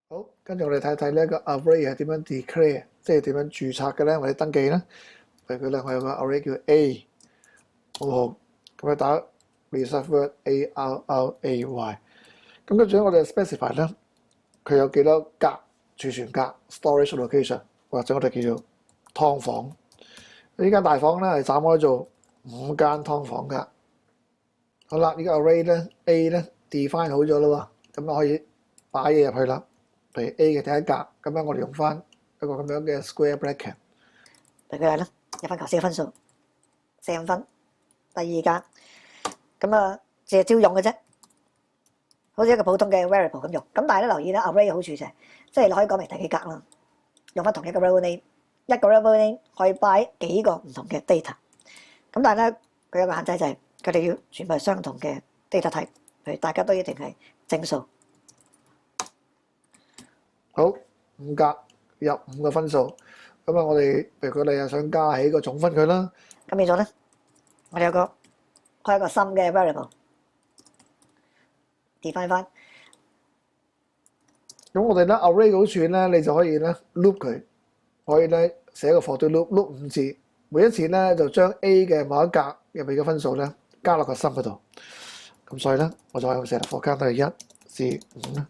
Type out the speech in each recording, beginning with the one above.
好，跟住我哋睇睇呢個 array 係點樣 declare，即係點樣註冊嘅咧，或者登記咧。譬如佢咧，我有個 array 叫 A，好，咁你打 reserved word ARRAY，咁跟住我哋 specify 咧，佢有幾多格儲存格 storage location， 或者我哋叫做劏房。呢間大房咧係斬開做5間劏房㗎。好啦，呢個 array 咧 A 咧 define 好咗啦喎，咁就可以擺嘢入去啦。譬如 A 嘅第一格，咁樣我哋用翻一個咁樣嘅 square bracket。譬如佢係啦，一分球4個分數，45分。第二格，咁啊，淨係照用嘅啫，好似一個普通嘅 variable 咁用。咁但係咧留意咧 array 嘅好處就係，即係你可以講明第幾格啦，用翻同一個 variable name，一個 variable name 可以擺幾個唔同嘅 data。咁但係咧佢有個限制就係，佢哋要全部係相同嘅 data type，譬如大家都一定係整數。好，5格入5個分數，咁啊我哋譬如佢哋又想加起個總分佢啦。咁變咗咧，我哋有個開一個新嘅 variable define 翻。咁我哋咧 array 嘅好處咧，你就可以咧 loop 佢，可以咧寫個 for loop 5次，每一次咧就將 A 嘅某一格入面嘅分數咧加落個心嗰度。咁所以咧我就可以寫 for count 係1至5啦。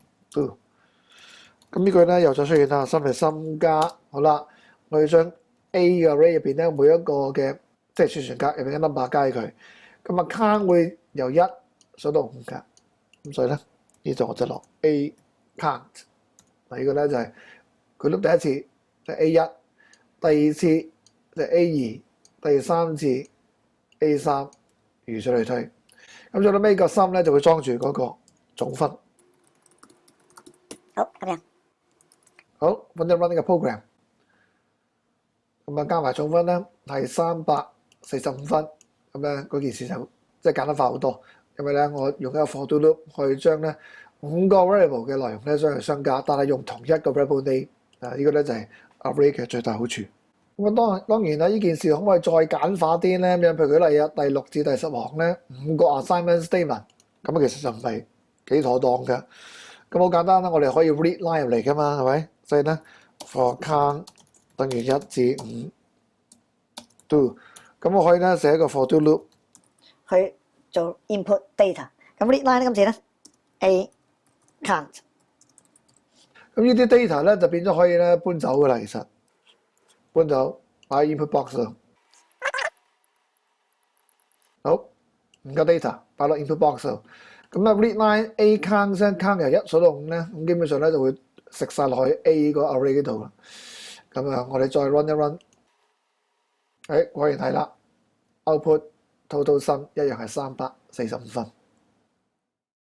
咁呢句咧又再出現啦，心係心加，好啦，我要將 A 嘅 array 入邊咧每一個嘅即係儲存格入邊嘅 number 加佢，咁啊 count 會由1數到5格，咁所以咧呢度我就落 A count。嗱呢個咧就係佢 loop 第一次就係 A1，第二次就係 A2，第三次 A3，如此類推。咁最後尾個心咧就會裝住嗰個總分。好，咁樣。好，揾咗 run 呢個 program， 咁啊加埋總分咧係345分，咁咧嗰件事就即係簡單化好多，因為咧我用一個 for loop 去將咧5個 variable 嘅內容咧將佢相加，但係用同一個 variable name， 呢個咧就係 array 嘅最大好處。咁啊當然啦，呢件事可唔可以再簡化啲咧？咁樣譬如舉例啊，第6至第10行咧5個 assignment statement， 咁啊其實就唔係幾妥當嘅。咁好簡單啦，我哋可以 read line 入嚟噶嘛，係咪？所以咧 for count 等於1至5 do， 咁我可以咧寫一個 for do loop 去做 input data。咁 read line 咧今次咧 A count。咁呢啲 data 咧就變咗可以咧搬走噶啦，其實搬走擺喺 input box 度。好，5個 data 擺落 input box 度。咁啊 read line A count 先 count 由1數到5咧，咁基本上咧就會食晒落去 A 個 array 嗰度啦。咁啊，我哋再 run 一 run， 果然係啦 ，output total sum 一樣係345分。